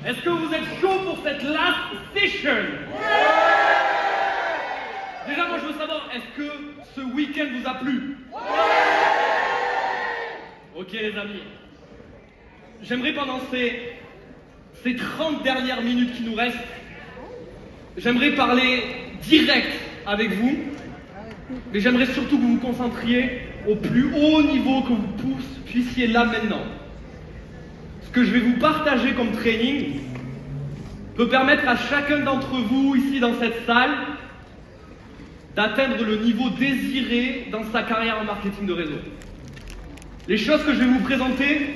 Est-ce que vous êtes chaud pour cette last session? Déjà, moi je veux savoir, est-ce que ce week-end vous a plu? Ok les amis. J'aimerais pendant ces 30 dernières minutes qui nous restent, j'aimerais parler direct avec vous, mais j'aimerais surtout que vous vous concentriez au plus haut niveau que vous puissiez là maintenant. Ce que je vais vous partager comme training peut permettre à chacun d'entre vous ici dans cette salle d'atteindre le niveau désiré dans sa carrière en marketing de réseau. Les choses que je vais vous présenter,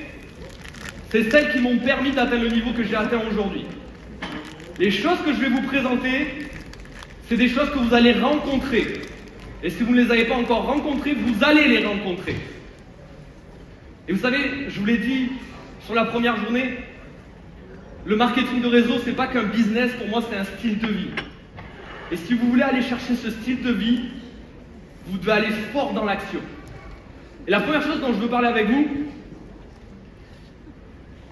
c'est celles qui m'ont permis d'atteindre le niveau que j'ai atteint aujourd'hui. Les choses que je vais vous présenter, c'est des choses que vous allez rencontrer. Et si vous ne les avez pas encore rencontrées, vous allez les rencontrer. Et vous savez, je vous l'ai dit sur la première journée, le marketing de réseau, c'est pas qu'un business, pour moi, c'est un style de vie. Et si vous voulez aller chercher ce style de vie, vous devez aller fort dans l'action. Et la première chose dont je veux parler avec vous,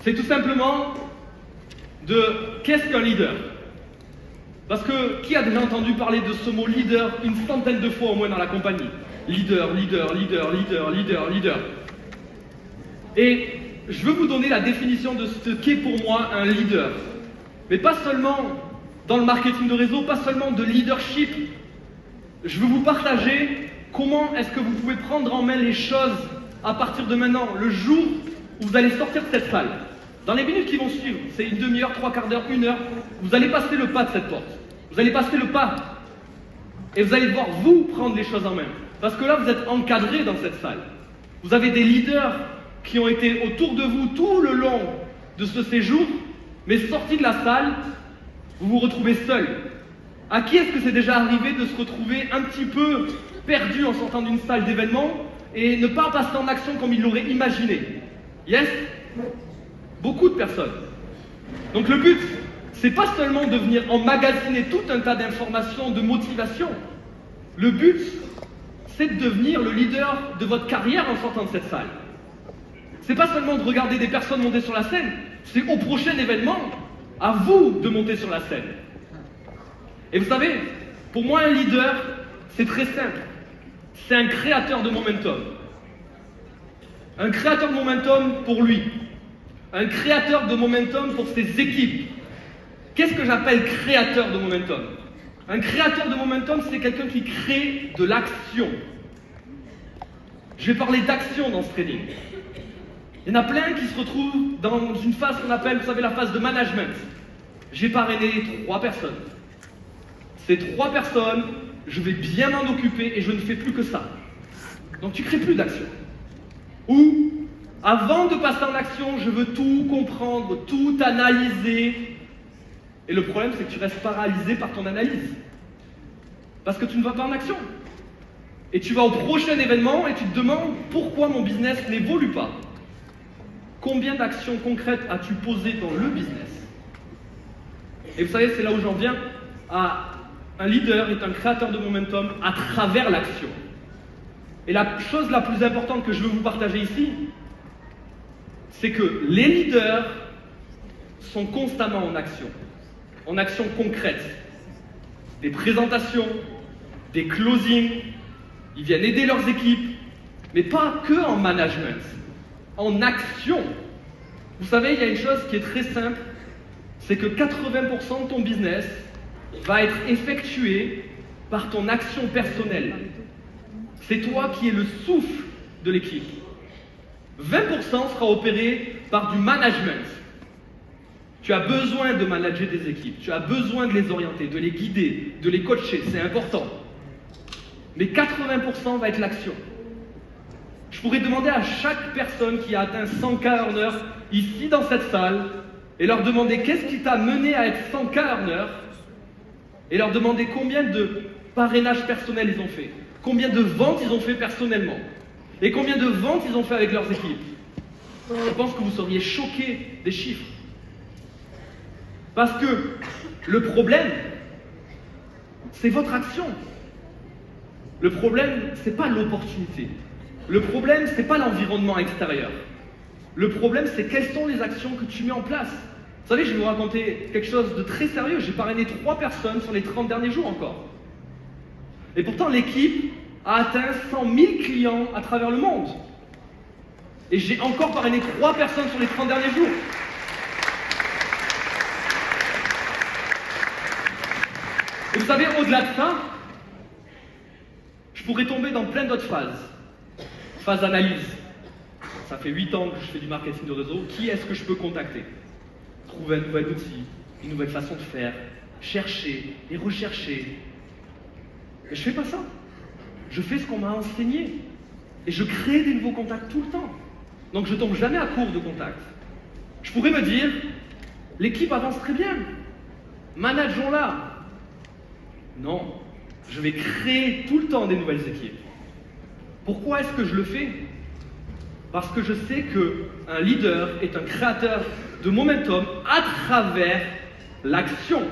c'est tout simplement de qu'est-ce qu'un leader? Parce que qui a déjà entendu parler de ce mot leader une centaine de fois au moins dans la compagnie? Leader, leader, leader, leader, leader, leader. Et je veux vous donner la définition de ce qu'est pour moi un leader. Mais pas seulement dans le marketing de réseau, pas seulement de leadership. Je veux vous partager comment est-ce que vous pouvez prendre en main les choses à partir de maintenant, le jour où vous allez sortir de cette salle. Dans les minutes qui vont suivre, c'est une demi-heure, 3/4 d'heure, 1 heure, vous allez passer le pas de cette porte. Vous allez passer le pas. Et vous allez devoir vous prendre les choses en main. Parce que là, vous êtes encadré dans cette salle. Vous avez des leaders qui ont été autour de vous tout le long de ce séjour, mais sortis de la salle, vous vous retrouvez seul. À qui est-ce que c'est déjà arrivé de se retrouver un petit peu perdu en sortant d'une salle d'événement et ne pas passer en action comme il l'aurait imaginé? Yes? Beaucoup de personnes. Donc le but, c'est pas seulement de venir emmagasiner tout un tas d'informations, de motivation. Le but, c'est de devenir le leader de votre carrière en sortant de cette salle. C'est pas seulement de regarder des personnes monter sur la scène, c'est au prochain événement, à vous de monter sur la scène. Et vous savez, pour moi un leader, c'est très simple. C'est un créateur de momentum. Un créateur de momentum pour lui. Un créateur de momentum pour ses équipes. Qu'est-ce que j'appelle créateur de momentum? Un créateur de momentum, c'est quelqu'un qui crée de l'action. Je vais parler d'action dans ce trading. Il y en a plein qui se retrouvent dans une phase qu'on appelle, vous savez, la phase de management. J'ai parrainé 3 personnes. Ces 3 personnes, je vais bien m'en occuper et je ne fais plus que ça. Donc tu ne crées plus d'action. Ou, avant de passer en action, je veux tout comprendre, tout analyser. Et le problème, c'est que tu restes paralysé par ton analyse. Parce que tu ne vas pas en action. Et tu vas au prochain événement et tu te demandes pourquoi mon business n'évolue pas. Combien d'actions concrètes as-tu posées dans le business? Et vous savez, c'est là où j'en viens à un leader est un créateur de momentum à travers l'action. Et la chose la plus importante que je veux vous partager ici, c'est que les leaders sont constamment en action concrète. Des présentations, des closings, ils viennent aider leurs équipes, mais pas que en management, en action. Vous savez, il y a une chose qui est très simple, c'est que 80% de ton business va être effectué par ton action personnelle. C'est toi qui es le souffle de l'équipe. 20% sera opéré par du management. Tu as besoin de manager des équipes, tu as besoin de les orienter, de les guider, de les coacher, c'est important. Mais 80% va être l'action. Je pourrais demander à chaque personne qui a atteint 100K earner ici dans cette salle et leur demander qu'est-ce qui t'a mené à être 100K earner et leur demander combien de parrainages personnels ils ont fait, combien de ventes ils ont fait personnellement et combien de ventes ils ont fait avec leurs équipes. Je pense que vous seriez choqués des chiffres. Parce que le problème, c'est votre action. Le problème, c'est pas l'opportunité. Le problème, c'est pas l'environnement extérieur. Le problème, c'est quelles sont les actions que tu mets en place. Vous savez, je vais vous raconter quelque chose de très sérieux. J'ai parrainé 3 personnes sur les 30 derniers jours encore. Et pourtant, l'équipe a atteint 100 000 clients à travers le monde. Et j'ai encore parrainé 3 personnes sur les 30 derniers jours. Et vous savez, au-delà de ça, je pourrais tomber dans plein d'autres phases. Phase analyse. Ça fait 8 ans que je fais du marketing de réseau. Qui est-ce que je peux contacter? Trouver un nouvel outil, une nouvelle façon de faire, chercher et rechercher. Mais je fais pas ça. Je fais ce qu'on m'a enseigné. Et je crée des nouveaux contacts tout le temps. Donc je tombe jamais à court de contacts. Je pourrais me dire, l'équipe avance très bien. Manageons-la. Non, je vais créer tout le temps des nouvelles équipes. Pourquoi est-ce que je le fais? Parce que je sais qu'un leader est un créateur de momentum à travers l'action.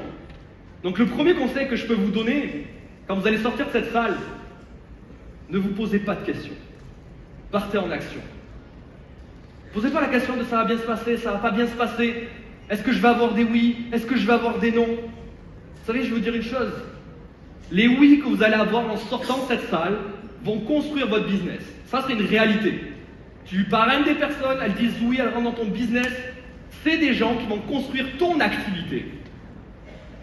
Donc le premier conseil que je peux vous donner, quand vous allez sortir de cette salle, ne vous posez pas de questions. Partez en action. Posez pas la question de ça va bien se passer, ça va pas bien se passer. Est-ce que je vais avoir des oui? Est-ce que je vais avoir des non? Vous savez, je vais vous dire une chose. Les oui que vous allez avoir en sortant de cette salle vont construire votre business. Ça, c'est une réalité. Tu parraines des personnes, elles disent oui, elles rentrent dans ton business. C'est des gens qui vont construire ton activité.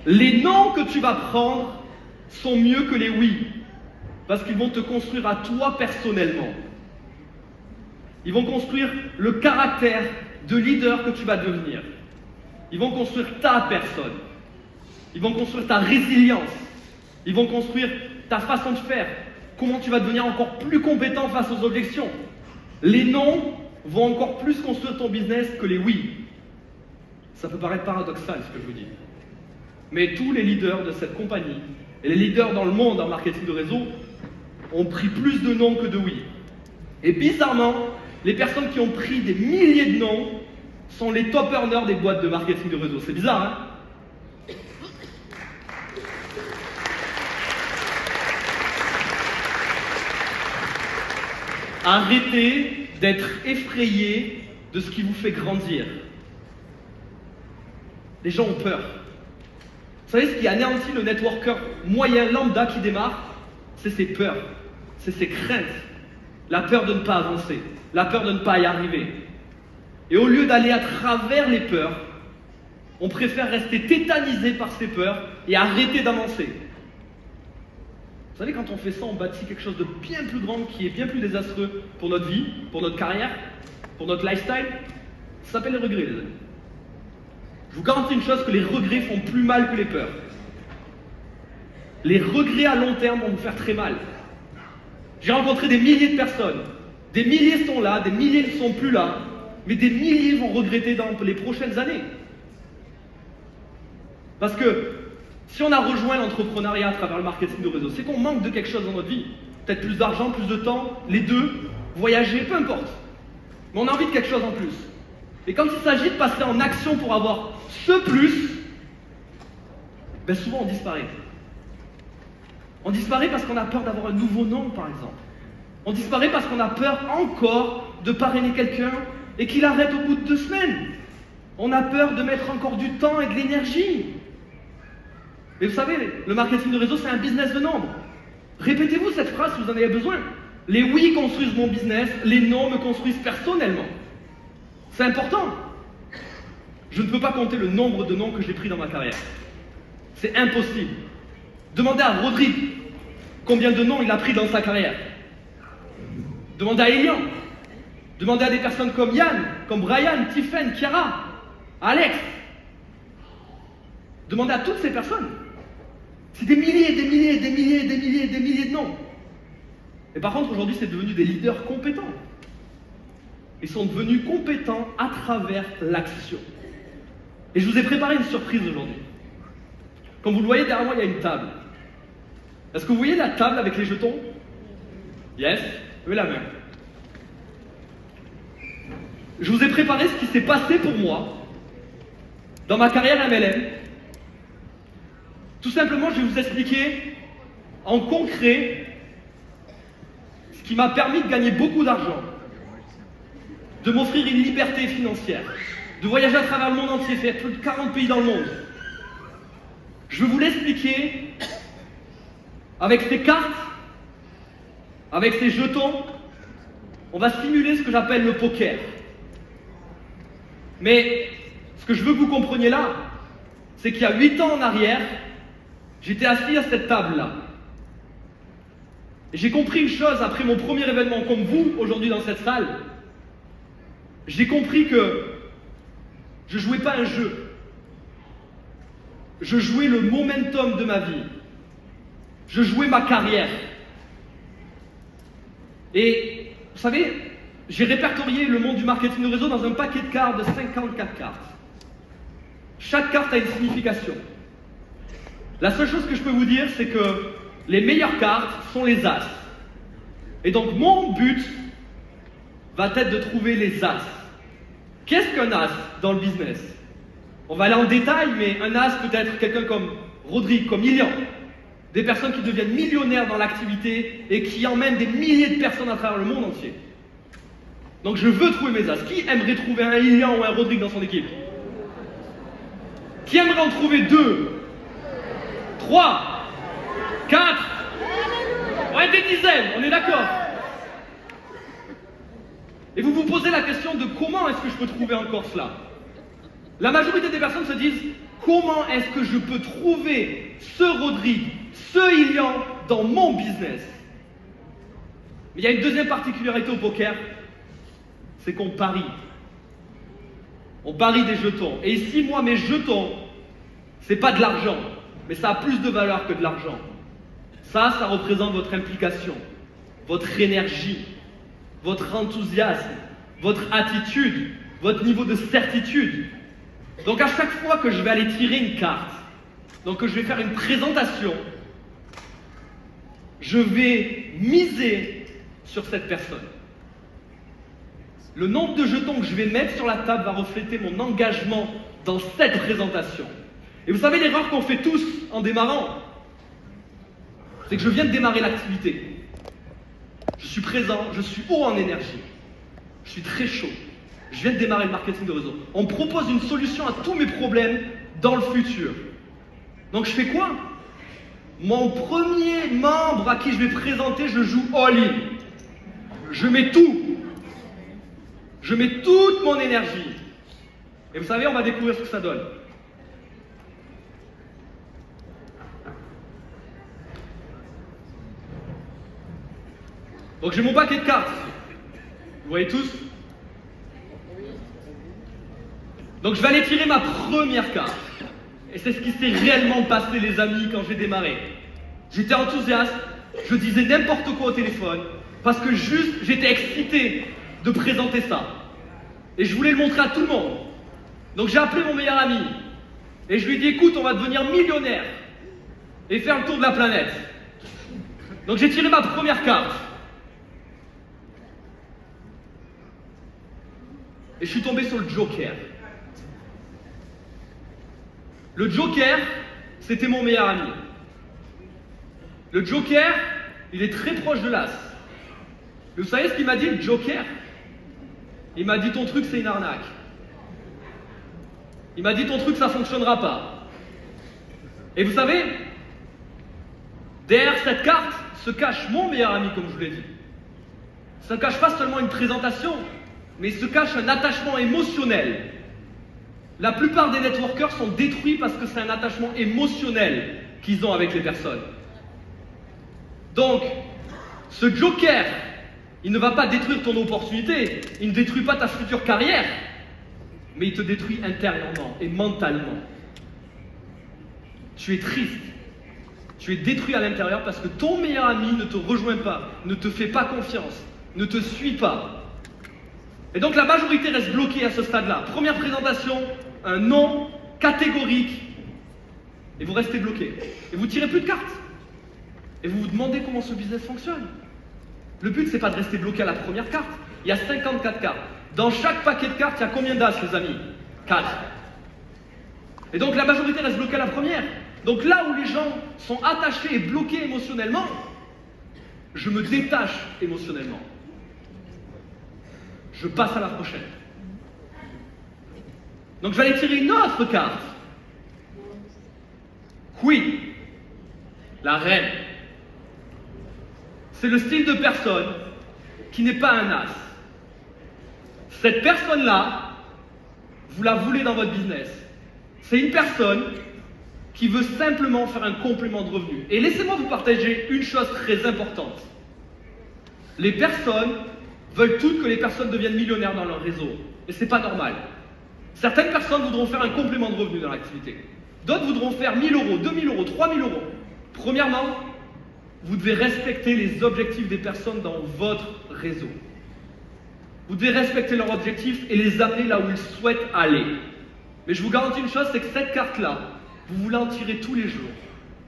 Les non que tu vas prendre sont mieux que les oui. Parce qu'ils vont te construire à toi personnellement. Ils vont construire le caractère de leader que tu vas devenir. Ils vont construire ta personne. Ils vont construire ta résilience. Ils vont construire ta façon de faire. Comment tu vas devenir encore plus compétent face aux objections. Les non vont encore plus construire ton business que les oui. Ça peut paraître paradoxal ce que je vous dis. Mais tous les leaders de cette compagnie et les leaders dans le monde en marketing de réseau ont pris plus de non que de oui. Et bizarrement, les personnes qui ont pris des milliers de non sont les top earners des boîtes de marketing de réseau. C'est bizarre, hein? Arrêtez d'être effrayé de ce qui vous fait grandir. Les gens ont peur. Vous savez, ce qui anéantit le networker moyen lambda qui démarre, c'est ses peurs, c'est ses craintes. La peur de ne pas avancer, la peur de ne pas y arriver. Et au lieu d'aller à travers les peurs, on préfère rester tétanisé par ces peurs et arrêter d'avancer. Vous savez, quand on fait ça, on bâtit quelque chose de bien plus grand, qui est bien plus désastreux pour notre vie, pour notre carrière, pour notre lifestyle. Ça s'appelle les regrets, les amis. Je vous garantis une chose, que les regrets font plus mal que les peurs. Les regrets à long terme vont vous faire très mal. J'ai rencontré des milliers de personnes. Des milliers sont là, des milliers ne sont plus là. Mais des milliers vont regretter dans les prochaines années. Parce que si on a rejoint l'entrepreneuriat à travers le marketing de réseau, c'est qu'on manque de quelque chose dans notre vie. Peut-être plus d'argent, plus de temps, les deux, voyager, peu importe. Mais on a envie de quelque chose en plus. Et quand il s'agit de passer en action pour avoir ce plus, ben souvent on disparaît. On disparaît parce qu'on a peur d'avoir un nouveau nom, par exemple. On disparaît parce qu'on a peur encore de parrainer quelqu'un et qu'il arrête au bout de 2 semaines. On a peur de mettre encore du temps et de l'énergie. Mais vous savez, le marketing de réseau, c'est un business de nombre. Répétez-vous cette phrase si vous en avez besoin. Les oui construisent mon business, les non me construisent personnellement. C'est important. Je ne peux pas compter le nombre de noms que j'ai pris dans ma carrière. C'est impossible. Demandez à Rodrigue combien de noms il a pris dans sa carrière. Demandez à Elian. Demandez à des personnes comme Yann, comme Brian, Tiffen, Chiara, Alex. Demandez à toutes ces personnes. C'est des milliers, des milliers, des milliers, des milliers, des milliers de noms. Et par contre, aujourd'hui, c'est devenu des leaders compétents. Ils sont devenus compétents à travers l'action. Et je vous ai préparé une surprise aujourd'hui. Comme vous le voyez derrière moi, il y a une table. Est-ce que vous voyez la table avec les jetons? Yes? Levez la main. Je vous ai préparé ce qui s'est passé pour moi dans ma carrière MLM. Tout simplement, je vais vous expliquer en concret ce qui m'a permis de gagner beaucoup d'argent, de m'offrir une liberté financière, de voyager à travers le monde entier, faire plus de 40 pays dans le monde. Je veux vous l'expliquer avec ces cartes, avec ces jetons. On va simuler ce que j'appelle le poker. Mais ce que je veux que vous compreniez là, c'est qu'il y a 8 ans en arrière, j'étais assis à cette table-là. Et j'ai compris une chose après mon premier événement, comme vous, aujourd'hui dans cette salle. J'ai compris que je ne jouais pas un jeu. Je jouais le momentum de ma vie. Je jouais ma carrière. Et vous savez, j'ai répertorié le monde du marketing de réseau dans un paquet de cartes de 54 cartes. Chaque carte a une signification. La seule chose que je peux vous dire, c'est que les meilleures cartes sont les as. Et donc mon but va être de trouver les as. Qu'est-ce qu'un as dans le business? On va aller en détail, mais un as peut être quelqu'un comme Rodrigue, comme Ilian. Des personnes qui deviennent millionnaires dans l'activité et qui emmènent des milliers de personnes à travers le monde entier. Donc je veux trouver mes as. Qui aimerait trouver un Ilian ou un Rodrigue dans son équipe? Qui aimerait en trouver 2, 3, 4? Ouais, des dizaines, on est d'accord. Et vous vous posez la question de comment est-ce que je peux trouver encore cela? La majorité des personnes se disent, comment est-ce que je peux trouver ce Rodrigue, ce Ilian dans mon business? Mais il y a une deuxième particularité au poker, c'est qu'on parie. On parie des jetons. Et ici, moi, mes jetons, c'est pas de l'argent, mais ça a plus de valeur que de l'argent. Ça représente votre implication, votre énergie, votre enthousiasme, votre attitude, votre niveau de certitude. Donc à chaque fois que je vais aller tirer une carte, donc que je vais faire une présentation, je vais miser sur cette personne. Le nombre de jetons que je vais mettre sur la table va refléter mon engagement dans cette présentation. Et vous savez l'erreur qu'on fait tous en démarrant, c'est que je viens de démarrer l'activité. Je suis présent, je suis haut en énergie. Je suis très chaud. Je viens de démarrer le marketing de réseau. On me propose une solution à tous mes problèmes dans le futur. Donc je fais quoi? Mon premier membre à qui je vais présenter, je joue all-in. Je mets tout. Je mets toute mon énergie. Et vous savez, on va découvrir ce que ça donne. Donc j'ai mon paquet de cartes. Vous voyez tous? Donc je vais aller tirer ma première carte. Et c'est ce qui s'est réellement passé, les amis, quand j'ai démarré. J'étais enthousiaste, je disais n'importe quoi au téléphone, parce que juste j'étais excité de présenter ça. Et je voulais le montrer à tout le monde. Donc j'ai appelé mon meilleur ami. Et je lui ai dit, écoute, on va devenir millionnaire. Et faire le tour de la planète. Donc j'ai tiré ma première carte. Et je suis tombé sur le Joker. Le Joker, c'était mon meilleur ami. Le Joker, il est très proche de l'As. Mais vous savez ce qu'il m'a dit, le Joker? Il m'a dit, ton truc, c'est une arnaque. Il m'a dit, ton truc, ça ne fonctionnera pas. Et vous savez, derrière cette carte se cache mon meilleur ami, comme je vous l'ai dit. Ça ne cache pas seulement une présentation, mais il se cache un attachement émotionnel. La plupart des networkers sont détruits parce que c'est un attachement émotionnel qu'ils ont avec les personnes. Donc, ce Joker, il ne va pas détruire ton opportunité, il ne détruit pas ta future carrière, mais il te détruit intérieurement et mentalement. Tu es triste, tu es détruit à l'intérieur parce que ton meilleur ami ne te rejoint pas, ne te fait pas confiance, ne te suit pas. Et donc la majorité reste bloquée à ce stade-là. Première présentation, un non catégorique, et vous restez bloqué. Et vous tirez plus de cartes. Et vous vous demandez comment ce business fonctionne. Le but, c'est pas de rester bloqué à la première carte. Il y a 54 cartes. Dans chaque paquet de cartes, il y a combien d'as, les amis? 4. Et donc la majorité reste bloquée à la première. Donc là où les gens sont attachés et bloqués émotionnellement, je me détache émotionnellement. Je passe à la prochaine. Donc je vais aller tirer une autre carte. Queen, la reine. C'est le style de personne qui n'est pas un as. Cette personne-là, vous la voulez dans votre business. C'est une personne qui veut simplement faire un complément de revenu. Et laissez-moi vous partager une chose très importante. Les personnes veulent toutes que les personnes deviennent millionnaires dans leur réseau. Et ce n'est pas normal. Certaines personnes voudront faire un complément de revenu dans l'activité. D'autres voudront faire 1000 euros, 2000 euros, 3000 euros. Premièrement, vous devez respecter les objectifs des personnes dans votre réseau. Vous devez respecter leurs objectifs et les amener là où ils souhaitent aller. Mais je vous garantis une chose, c'est que cette carte-là, vous voulez en tirer tous les jours.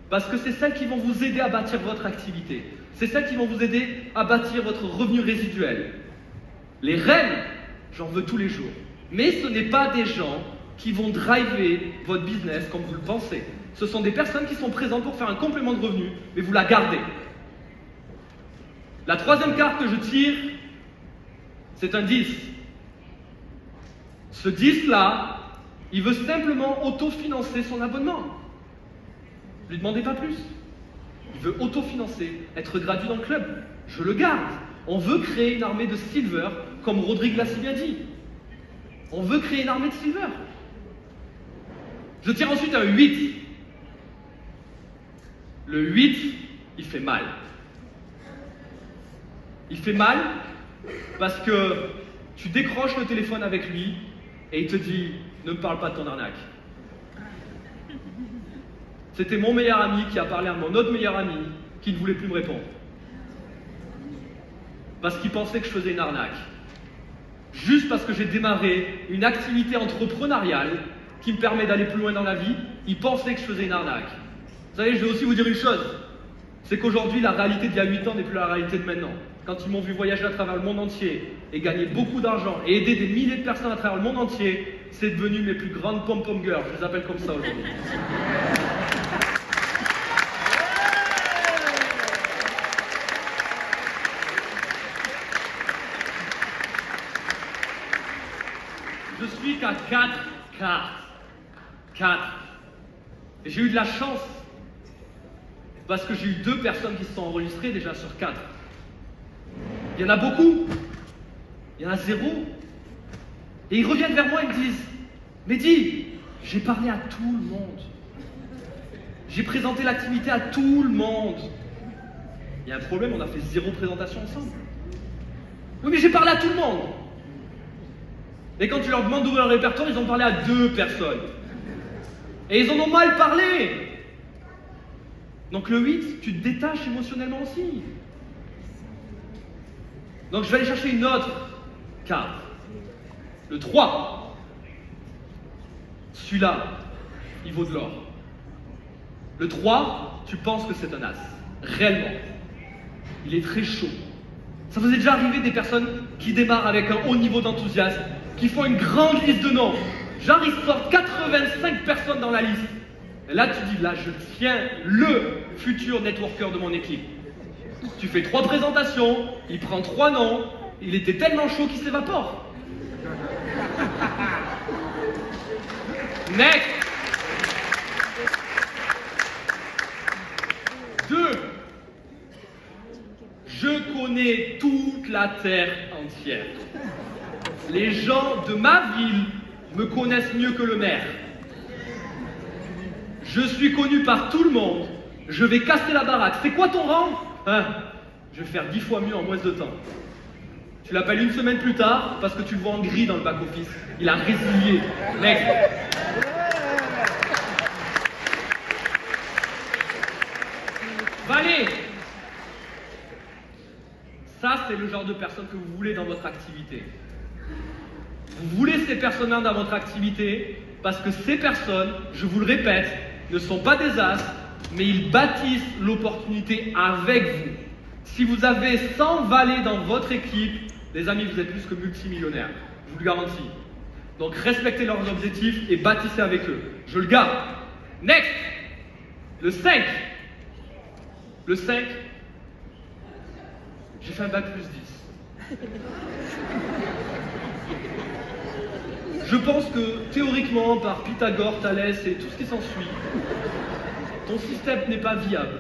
Parce que c'est celles qui vont vous aider à bâtir votre activité. C'est celles qui vont vous aider à bâtir votre revenu résiduel. Les reines, j'en veux tous les jours. Mais ce n'est pas des gens qui vont driver votre business comme vous le pensez. Ce sont des personnes qui sont présentes pour faire un complément de revenu, mais vous la gardez. La troisième carte que je tire, c'est un 10. Ce 10-là, il veut simplement autofinancer son abonnement. Ne lui demandez pas plus. Il veut autofinancer, être gratuit dans le club. Je le garde. On veut créer une armée de silver, comme Rodrigue l'a si bien dit. On veut créer une armée de silver. Je tire ensuite un 8. Le 8, il fait mal. Il fait mal parce que tu décroches le téléphone avec lui et il te dit « Ne me parle pas de ton arnaque ». C'était mon meilleur ami qui a parlé à mon autre meilleur ami qui ne voulait plus me répondre. Parce qu'il pensait que je faisais une arnaque. Juste parce que j'ai démarré une activité entrepreneuriale qui me permet d'aller plus loin dans la vie, il pensait que je faisais une arnaque. Vous savez, je vais aussi vous dire une chose, c'est qu'aujourd'hui, la réalité d'il y a 8 ans n'est plus la réalité de maintenant. Quand ils m'ont vu voyager à travers le monde entier et gagner beaucoup d'argent et aider des milliers de personnes à travers le monde entier, c'est devenu mes plus grandes pom-pom girls, je les appelle comme ça aujourd'hui. Je suis qu'à 4 cartes. 4. Et j'ai eu de la chance parce que j'ai eu 2 personnes qui se sont enregistrées déjà sur 4. Il y en a beaucoup. Il y en a 0. Et ils reviennent vers moi et me disent « Mehdi, j'ai parlé à tout le monde. J'ai présenté l'activité à tout le monde. » Il y a un problème, on a fait 0 présentation ensemble. Oui, mais j'ai parlé à tout le monde. Et quand tu leur demandes d'ouvrir le répertoire, ils ont parlé à 2 personnes. Et ils en ont mal parlé. Donc le 8, tu te détaches émotionnellement aussi. Donc je vais aller chercher une autre carte. Le 3. Celui-là, il vaut de l'or. Le 3, tu penses que c'est un as. Réellement. Il est très chaud. Ça vous est déjà arrivé des personnes qui démarrent avec un haut niveau d'enthousiasme, qui font une grande liste de noms. Genre, ils sortent 85 personnes dans la liste. Et là, tu dis, là, je tiens le futur networker de mon équipe. Tu fais 3 présentations, il prend 3 noms, il était tellement chaud qu'il s'évapore. Next. 2. Je connais toute la terre entière. Les gens de ma ville me connaissent mieux que le maire. Je suis connu par tout le monde. Je vais casser la baraque. C'est quoi ton rang? Je vais faire 10 fois mieux en moins de temps. Tu l'appelles une semaine plus tard parce que tu le vois en gris dans le back-office. Il a résilié. Next. Allez. Ça, c'est le genre de personne que vous voulez dans votre activité. Vous voulez ces personnes-là dans votre activité parce que ces personnes, je vous le répète, ne sont pas des as, mais ils bâtissent l'opportunité avec vous. Si vous avez 100 valets dans votre équipe, les amis, vous êtes plus que multimillionnaires. Je vous le garantis. Donc respectez leurs objectifs et bâtissez avec eux. Je le garde. Next. Le 5. Le 5. J'ai fait un bac plus 10. Je pense que théoriquement, par Pythagore, Thalès et tout ce qui s'ensuit, ton système n'est pas viable.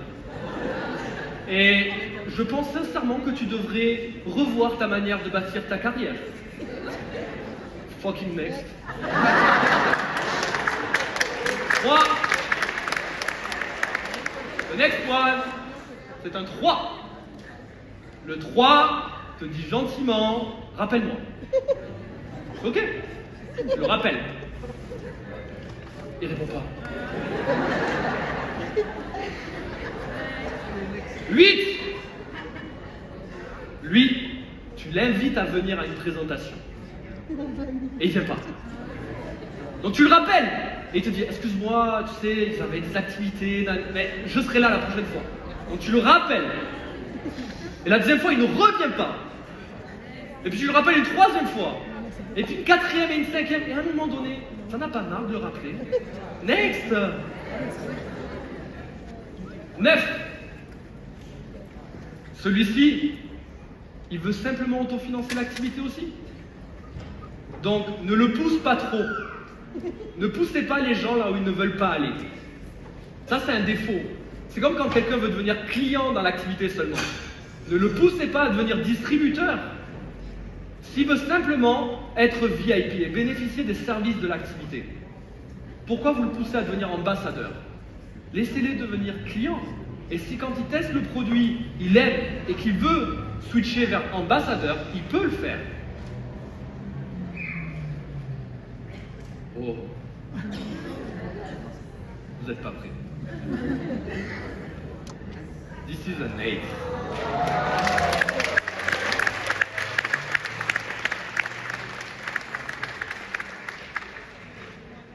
Et je pense sincèrement que tu devrais revoir ta manière de bâtir ta carrière. Fucking next. 3. Le next one, c'est un 3. Le 3 te dit gentiment, rappelle-moi. Ok, je le rappelle. Il répond pas. 8. Lui, tu l'invites à venir à une présentation. Et il vient pas. Donc tu le rappelles. Et il te dit, excuse-moi, tu sais, j'avais des activités, mais je serai là la prochaine fois. Donc tu le rappelles. Et la deuxième fois, il ne revient pas. Et puis tu le rappelles une troisième fois. Et puis une quatrième et une cinquième. Et à un moment donné, ça n'a pas marre de le rappeler. Next. 9. Celui-ci, il veut simplement autofinancer l'activité aussi. Donc ne le pousse pas trop. Ne poussez pas les gens là où ils ne veulent pas aller. Ça, c'est un défaut. C'est comme quand quelqu'un veut devenir client dans l'activité seulement. Ne le poussez pas à devenir distributeur. S'il veut simplement être VIP et bénéficier des services de l'activité, pourquoi vous le poussez à devenir ambassadeur? Laissez-les devenir clients. Et si quand il teste le produit, il aime et qu'il veut switcher vers ambassadeur, il peut le faire. Oh. Vous n'êtes pas prêts. This is an 8.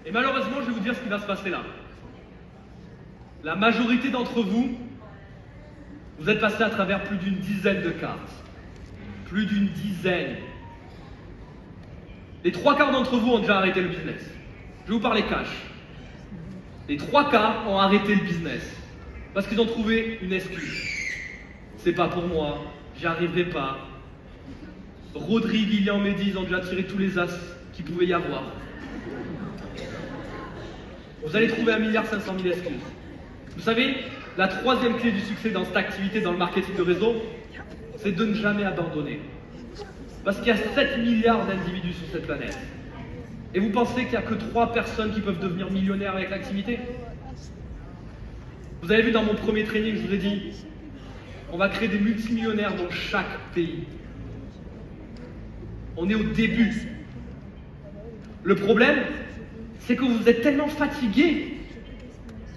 Et malheureusement, je vais vous dire ce qui va se passer là. La majorité d'entre vous, vous êtes passé à travers plus d'une dizaine de cartes. Plus d'une dizaine. Les 3/4 d'entre vous ont déjà arrêté le business. Je vais vous parler cash. Les 3/4 ont arrêté le business parce qu'ils ont trouvé une excuse. C'est pas pour moi, j'y arriverai pas. Rodrigue, Ilian, Mehdi, ils ont déjà tiré tous les as qu'il pouvait y avoir. Vous allez trouver 1,5 milliard excuses. Vous savez, la troisième clé du succès dans cette activité, dans le marketing de réseau, c'est de ne jamais abandonner. Parce qu'il y a 7 milliards d'individus sur cette planète. Et vous pensez qu'il n'y a que 3 personnes qui peuvent devenir millionnaires avec l'activité? Vous avez vu dans mon premier training, je vous ai dit, on va créer des multimillionnaires dans chaque pays. On est au début. Le problème, c'est que vous êtes tellement fatigué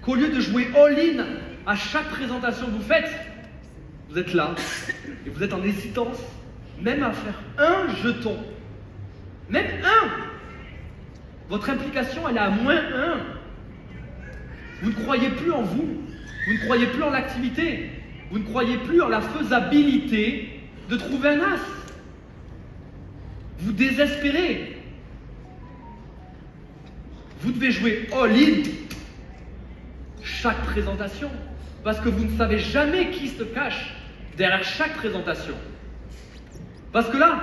qu'au lieu de jouer all-in à chaque présentation que vous faites, vous êtes là et vous êtes en hésitance, même à faire un jeton. Même un. Votre implication, elle est à -1. Vous ne croyez plus en vous. Vous ne croyez plus en l'activité. Vous ne croyez plus en la faisabilité de trouver un as. Vous désespérez. Vous devez jouer all-in chaque présentation. Parce que vous ne savez jamais qui se cache derrière chaque présentation. Parce que là,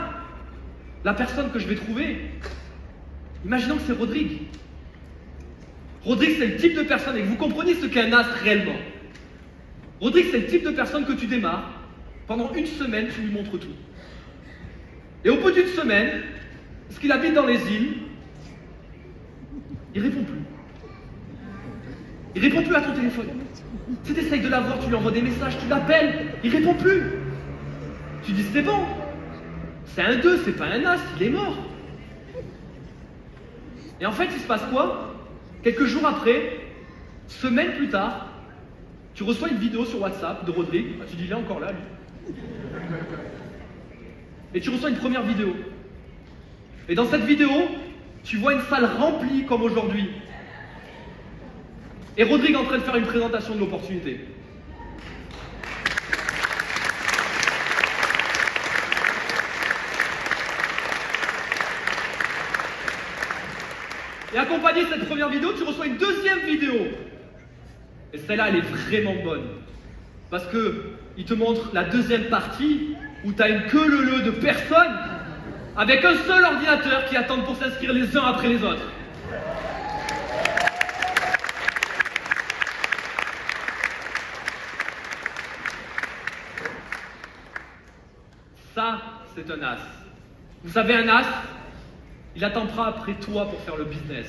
la personne que je vais trouver, imaginons que c'est Rodrigue. Rodrigue, c'est le type de personne, et que vous compreniez ce qu'est un as réellement. Rodrigue, c'est le type de personne que tu démarres. Pendant une semaine, tu lui montres tout. Et au bout d'une semaine, parce qu'il habite dans les îles, il répond plus. Il répond plus à ton téléphone. Tu essayes de l'avoir, tu lui envoies des messages, tu l'appelles, il répond plus. Tu dis c'est bon. C'est un 2, c'est pas un as, il est mort. Et en fait, il se passe quoi? Quelques jours après, semaines plus tard, tu reçois une vidéo sur WhatsApp de Rodrigue. Ah, tu dis, il est encore là, lui. Et tu reçois une première vidéo. Et dans cette vidéo, tu vois une salle remplie comme aujourd'hui. Et Rodrigue est en train de faire une présentation de l'opportunité. Et accompagné de cette première vidéo, tu reçois une deuxième vidéo. Et celle-là, elle est vraiment bonne. Parce que il te montre la deuxième partie où tu as une queue leu-leu de personnes avec un seul ordinateur qui attendent pour s'inscrire les uns après les autres. Ça, c'est un as. Vous savez, un as, il n'attend pas après toi pour faire le business.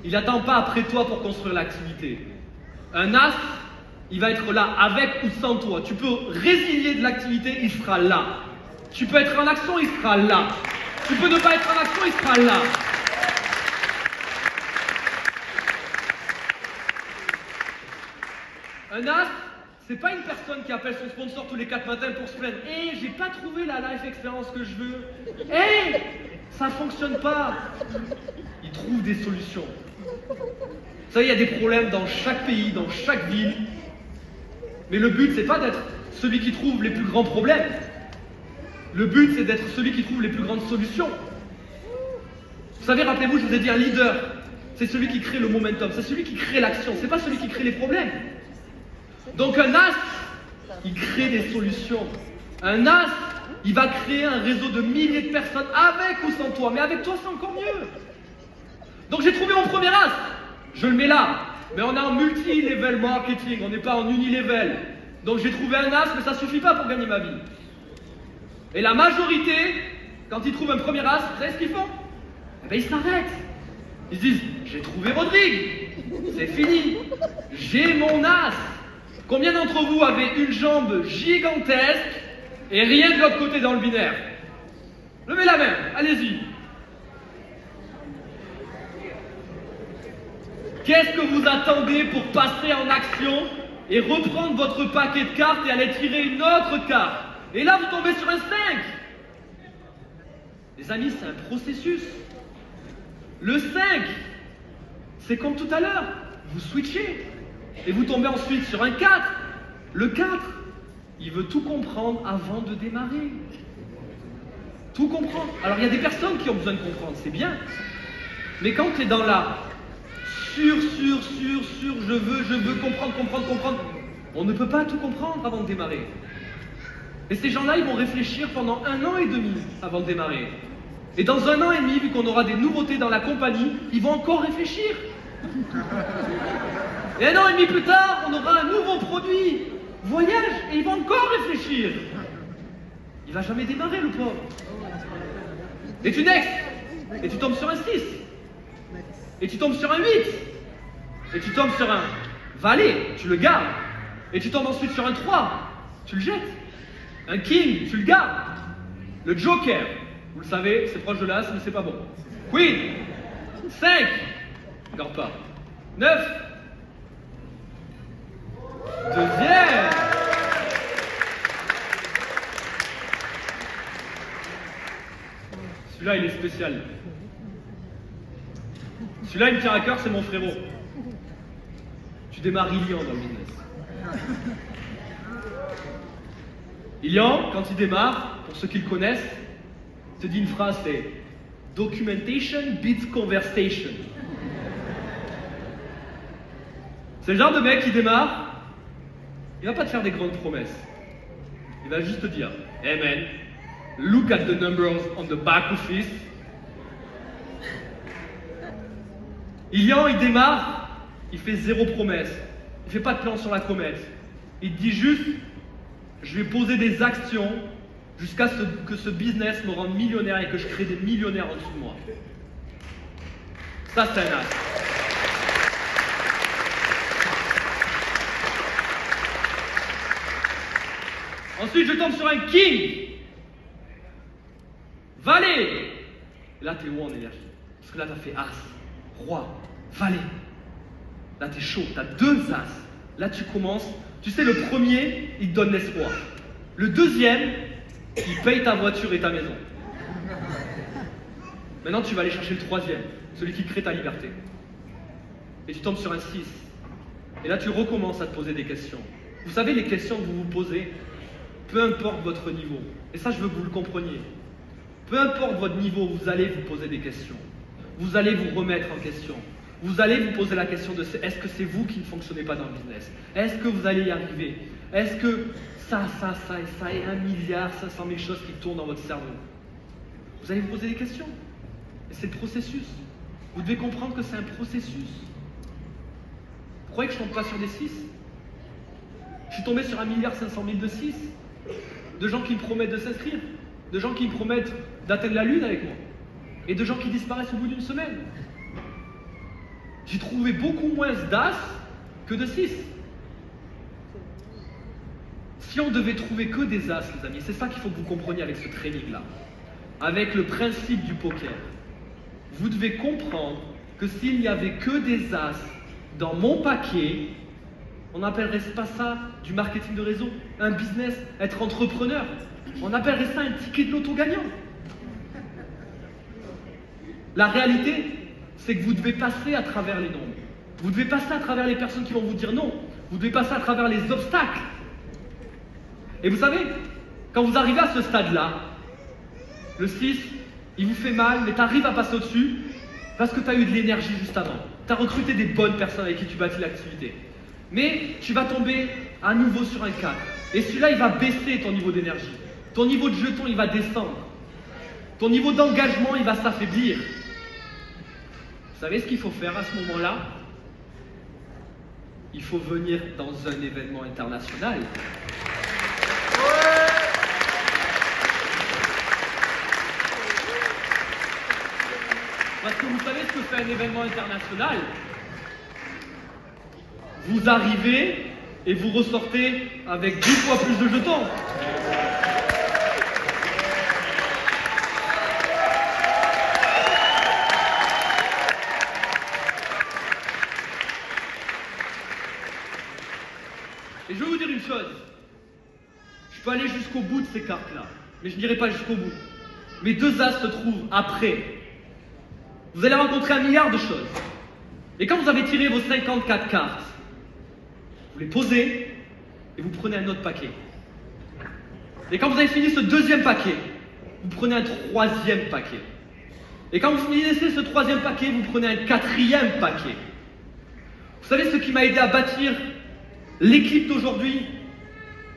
Il n'attend pas après toi pour construire l'activité. Un as, il va être là avec ou sans toi. Tu peux résilier de l'activité, il sera là. Tu peux être en action, il sera là. Tu peux ne pas être en action, il sera là. Un as, c'est pas une personne qui appelle son sponsor tous les 4 matins pour se plaindre. Hey, j'ai pas trouvé la life expérience que je veux. Hey, ça fonctionne pas. Il trouve des solutions. Vous savez, il y a des problèmes dans chaque pays, dans chaque ville. Mais le but, c'est pas d'être celui qui trouve les plus grands problèmes. Le but, c'est d'être celui qui trouve les plus grandes solutions. Vous savez, rappelez-vous, je vous ai dit, un leader, c'est celui qui crée le momentum, c'est celui qui crée l'action, c'est pas celui qui crée les problèmes. Donc un as, il crée des solutions. Un as, il va créer un réseau de milliers de personnes avec ou sans toi, mais avec toi, c'est encore mieux. Donc j'ai trouvé mon premier as, je le mets là, mais on est en multi-level marketing, on n'est pas en unilevel. Donc j'ai trouvé un as, mais ça suffit pas pour gagner ma vie. Et la majorité, quand ils trouvent un premier as, vous savez ce qu'ils font? Eh bien, ils s'arrêtent. Ils se disent, j'ai trouvé Rodrigue, c'est fini, j'ai mon as. Combien d'entre vous avez une jambe gigantesque et rien de l'autre côté dans le binaire? Levez la main, allez-y. Qu'est-ce que vous attendez pour passer en action et reprendre votre paquet de cartes et aller tirer une autre carte? Et là, vous tombez sur un 5. Les amis, c'est un processus. Le 5, c'est comme tout à l'heure. Vous switchez. Et vous tombez ensuite sur un 4. Le 4, il veut tout comprendre avant de démarrer. Tout comprendre. Alors, il y a des personnes qui ont besoin de comprendre, c'est bien. Mais quand tu es dans la je veux comprendre, on ne peut pas tout comprendre avant de démarrer. Et ces gens-là, ils vont réfléchir pendant 1 an et demi avant de démarrer. Et dans 1 an et demi, vu qu'on aura des nouveautés dans la compagnie, ils vont encore réfléchir. Et 1 an et demi plus tard, on aura un nouveau produit, voyage, et ils vont encore réfléchir. Il va jamais démarrer, le pauvre. Et tu next, et tu tombes sur un 6, et tu tombes sur un 8, et tu tombes sur un valet, tu le gardes, et tu tombes ensuite sur un 3, tu le jettes. Un king, tu le gardes. Le joker, vous le savez, c'est proche de l'as, mais c'est pas bon. Queen, 5, garde pas. 9, deuxième. Celui-là, il est spécial. Celui-là, il me tient à cœur, c'est mon frérot. Tu démarres Ilian dans le business. Ilian, quand il démarre, pour ceux qui le connaissent, te dit une phrase, c'est « Documentation beats conversation ». C'est le genre de mec qui démarre, il va pas te faire des grandes promesses. Il va juste te dire « Hey man, look at the numbers on the back office ». Ilian, il démarre, il fait 0 promesse. Il fait pas de plan sur la comète. Il te dit juste je vais poser des actions jusqu'à ce que ce business me rende millionnaire et que je crée des millionnaires en dessous de moi. Ça, c'est un as. Ensuite, je tombe sur un king. Valet. Et là, t'es haut en énergie. Parce que là, t'as fait as, roi, valet. Là, t'es chaud, t'as 2 as. Là, tu commences. Tu sais, le premier, il te donne l'espoir. Le deuxième, il paye ta voiture et ta maison. Maintenant, tu vas aller chercher le troisième, celui qui crée ta liberté. Et tu tombes sur un 6. Et là, tu recommences à te poser des questions. Vous savez, les questions que vous vous posez, peu importe votre niveau, et ça, je veux que vous le compreniez. Peu importe votre niveau, vous allez vous poser des questions. Vous allez vous remettre en question. Vous allez vous poser la question de est-ce que c'est vous qui ne fonctionnez pas dans le business? Est-ce que vous allez y arriver? Est-ce que ça et 1,5 milliard choses qui tournent dans votre cerveau? Vous Vous allez vous poser des questions. Et c'est le processus. Vous devez comprendre que c'est un processus. Vous croyez que je tombe pas sur des 6? Je suis tombé sur 1,5 milliard de 6. De gens qui me promettent de s'inscrire. De gens qui me promettent d'atteindre la lune avec moi. Et de gens qui disparaissent au bout d'une semaine. J'ai trouvé beaucoup moins d'As que de 6. Si on devait trouver que des As, les amis, c'est ça qu'il faut que vous compreniez avec ce training-là. Avec le principe du poker. Vous devez comprendre que s'il n'y avait que des As dans mon paquet, on n'appellerait pas ça du marketing de réseau, un business, être entrepreneur. On appellerait ça un ticket de loto gagnant. La réalité, c'est que vous devez passer à travers les nombres. Vous devez passer à travers les personnes qui vont vous dire non. Vous devez passer à travers les obstacles. Et vous savez, quand vous arrivez à ce stade-là, le 6, il vous fait mal, mais tu arrives à passer au-dessus parce que tu as eu de l'énergie juste avant. Tu as recruté des bonnes personnes avec qui tu bâtis l'activité. Mais tu vas tomber à nouveau sur un 4. Et celui-là, il va baisser ton niveau d'énergie. Ton niveau de jeton, il va descendre. Ton niveau d'engagement, il va s'affaiblir. Vous savez ce qu'il faut faire à ce moment-là? Il faut venir dans un événement international. Parce que vous savez ce que fait un événement international? Vous arrivez et vous ressortez avec 10 fois plus de jetons. Et je vais vous dire une chose. Je peux aller jusqu'au bout de ces cartes-là, mais je n'irai pas jusqu'au bout. Mes 2 As se trouvent après. Vous allez rencontrer 1 milliard de choses. Et quand vous avez tiré vos 54 cartes, vous les posez et vous prenez un autre paquet. Et quand vous avez fini ce 2e paquet, vous prenez un 3e paquet. Et quand vous finissez ce 3e paquet, vous prenez un 4e paquet. Vous savez ce qui m'a aidé à bâtir l'équipe d'aujourd'hui?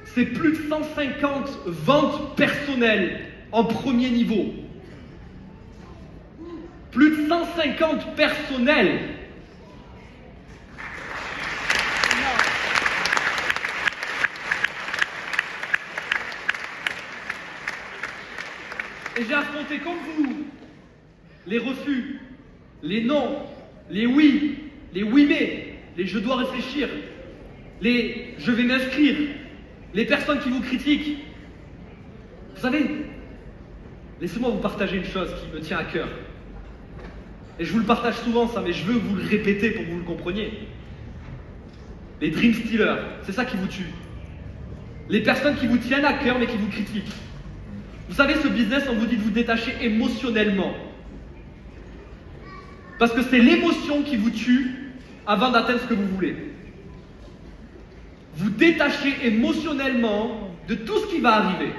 C'est plus de 150 ventes personnelles en premier niveau. Plus de 150 personnels. Et j'ai affronté comme vous les refus, les non, les oui mais, les je dois réfléchir, les je vais m'inscrire, les personnes qui vous critiquent. Vous savez, laissez-moi vous partager une chose qui me tient à cœur. Et je vous le partage souvent ça, mais je veux vous le répéter pour que vous le compreniez. Les dream stealers, c'est ça qui vous tue. Les personnes qui vous tiennent à cœur mais qui vous critiquent. Vous savez, ce business, on vous dit de vous détacher émotionnellement. Parce que c'est l'émotion qui vous tue avant d'atteindre ce que vous voulez. Vous détachez émotionnellement de tout ce qui va arriver.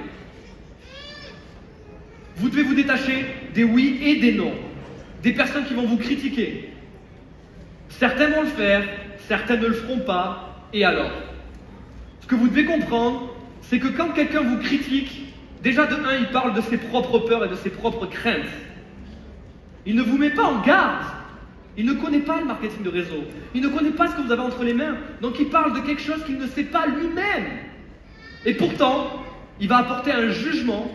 Vous devez vous détacher des oui et des non. Des personnes qui vont vous critiquer. Certains vont le faire, certains ne le feront pas, et alors? Ce que vous devez comprendre, c'est que quand quelqu'un vous critique, déjà de 1, il parle de ses propres peurs et de ses propres craintes. Il ne vous met pas en garde. Il ne connaît pas le marketing de réseau. Il ne connaît pas ce que vous avez entre les mains. Donc il parle de quelque chose qu'il ne sait pas lui-même. Et pourtant, il va apporter un jugement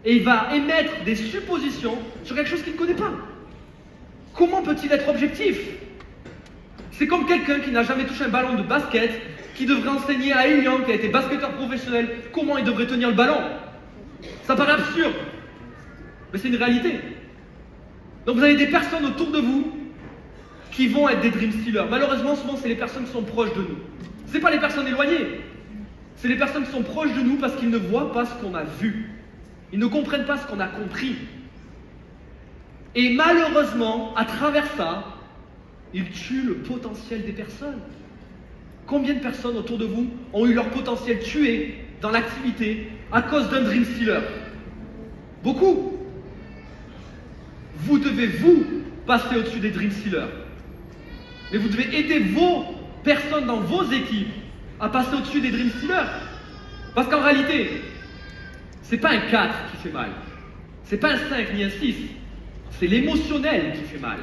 et il va émettre des suppositions sur quelque chose qu'il ne connaît pas. Comment peut-il être objectif? C'est comme quelqu'un qui n'a jamais touché un ballon de basket, qui devrait enseigner à Elian, qui a été basketteur professionnel, comment il devrait tenir le ballon. Ça paraît absurde, mais c'est une réalité. Donc vous avez des personnes autour de vous qui vont être des dream stealers. Malheureusement, souvent, c'est les personnes qui sont proches de nous. Ce n'est pas les personnes éloignées. C'est les personnes qui sont proches de nous parce qu'ils ne voient pas ce qu'on a vu. Ils ne comprennent pas ce qu'on a compris. Et malheureusement, à travers ça, ils tuent le potentiel des personnes. Combien de personnes autour de vous ont eu leur potentiel tué dans l'activité à cause d'un dream stealer? Beaucoup. Vous devez, vous, passer au-dessus des dream stealers. Mais vous devez aider vos personnes dans vos équipes à passer au-dessus des dream stealers. Parce qu'en réalité, c'est pas un 4 qui fait mal. C'est pas un 5 ni un 6. C'est l'émotionnel qui fait mal.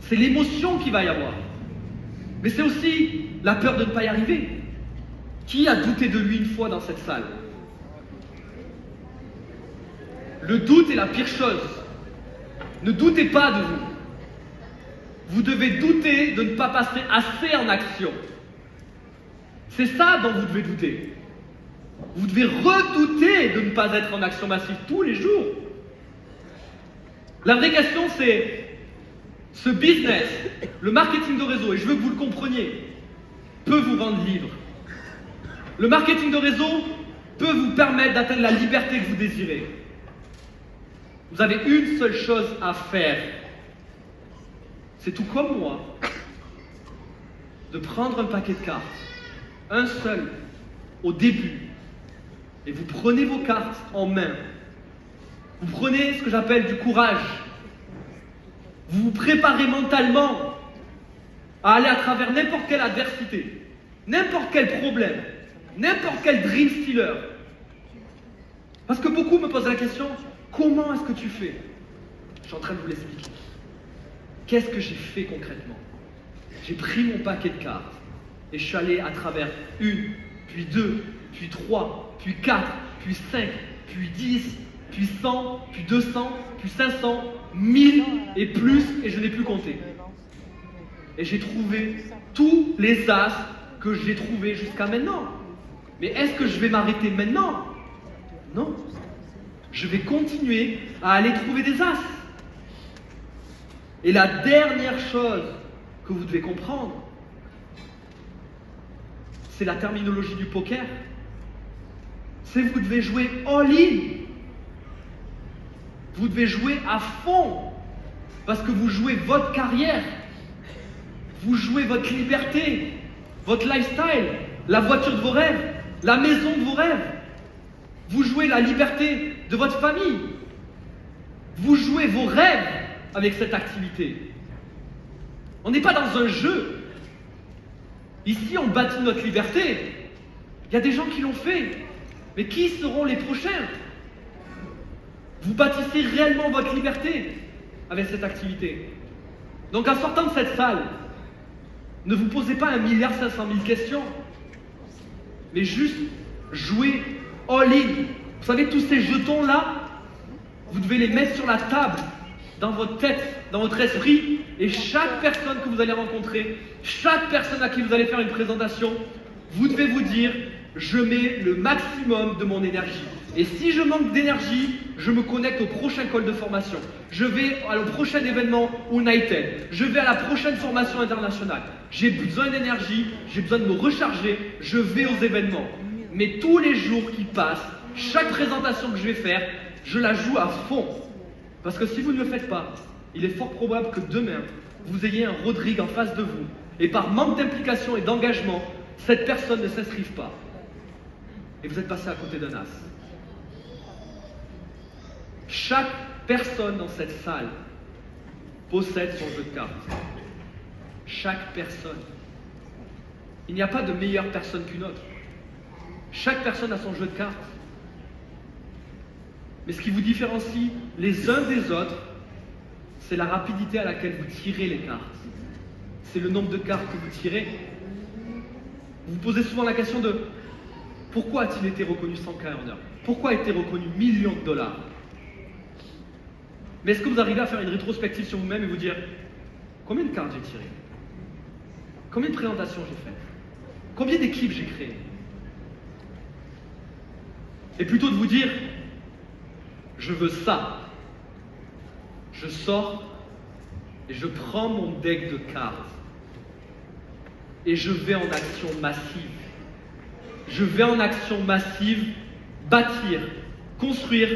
C'est l'émotion qu'il va y avoir. Mais c'est aussi la peur de ne pas y arriver. Qui a douté de lui une fois dans cette salle? Le doute est la pire chose. Ne doutez pas de vous. Vous devez douter de ne pas passer assez en action. C'est ça dont vous devez douter. Vous devez redouter de ne pas être en action massive tous les jours. La vraie question, c'est ce business, le marketing de réseau, et je veux que vous le compreniez, peut vous rendre libre. Le marketing de réseau peut vous permettre d'atteindre la liberté que vous désirez. Vous avez une seule chose à faire. C'est tout comme moi, de prendre un paquet de cartes, un seul, au début, et vous prenez vos cartes en main. Vous prenez ce que j'appelle du courage. Vous vous préparez mentalement à aller à travers n'importe quelle adversité, n'importe quel problème, n'importe quel dream stealer. Parce que beaucoup me posent la question, comment est-ce que tu fais? Je suis en train de vous l'expliquer. Qu'est-ce que j'ai fait concrètement? J'ai pris mon paquet de cartes et je suis allé à travers 1, puis 2, puis 3, puis 4, puis 5, puis 10, puis 100, puis 200, puis 500, 1000 et plus, et je n'ai plus compté. Et j'ai trouvé tous les as que j'ai trouvés jusqu'à maintenant. Mais est-ce que je vais m'arrêter maintenant? Non. Je vais continuer à aller trouver des as. Et la dernière chose que vous devez comprendre, c'est la terminologie du poker. C'est que vous devez jouer all-in. Vous devez jouer à fond. Parce que vous jouez votre carrière. Vous jouez votre liberté, votre lifestyle, la voiture de vos rêves, la maison de vos rêves. Vous jouez la liberté de votre famille. Vous jouez vos rêves avec cette activité. On n'est pas dans un jeu. Ici, on bâtit notre liberté. Il y a des gens qui l'ont fait. Mais qui seront les prochains? Vous bâtissez réellement votre liberté avec cette activité. Donc en sortant de cette salle, ne vous posez pas 1,5 milliard de questions, mais juste jouez all-in. Vous savez, tous ces jetons-là, vous devez les mettre sur la table, dans votre tête, dans votre esprit, et chaque personne que vous allez rencontrer, chaque personne à qui vous allez faire une présentation, vous devez vous dire, je mets le maximum de mon énergie. Et si je manque d'énergie, je me connecte au prochain call de formation. Je vais au prochain événement United. Je vais à la prochaine formation internationale. J'ai besoin d'énergie, j'ai besoin de me recharger, je vais aux événements. Mais tous les jours qui passent, chaque présentation que je vais faire, je la joue à fond. Parce que si vous ne le faites pas, il est fort probable que demain, vous ayez un Rodrigue en face de vous. Et par manque d'implication et d'engagement, cette personne ne s'inscrive pas. Et vous êtes passé à côté d'un as. Chaque personne dans cette salle possède son jeu de cartes. Chaque personne. Il n'y a pas de meilleure personne qu'une autre. Chaque personne a son jeu de cartes. Mais ce qui vous différencie les uns des autres, c'est la rapidité à laquelle vous tirez les cartes. C'est le nombre de cartes que vous tirez. Vous vous posez souvent la question de pourquoi a-t-il été reconnu 100K en heure? Pourquoi a été reconnu millions de dollars? Mais est-ce que vous arrivez à faire une rétrospective sur vous-même et vous dire combien de cartes j'ai tirées? Combien de présentations j'ai faites? Combien d'équipes j'ai créées? Et plutôt de vous dire je veux ça. Je sors et je prends mon deck de cartes et je vais en action massive. Je vais en action massive bâtir, construire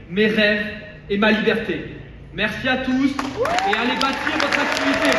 mes rêves et ma liberté. Merci à tous et allez bâtir votre activité.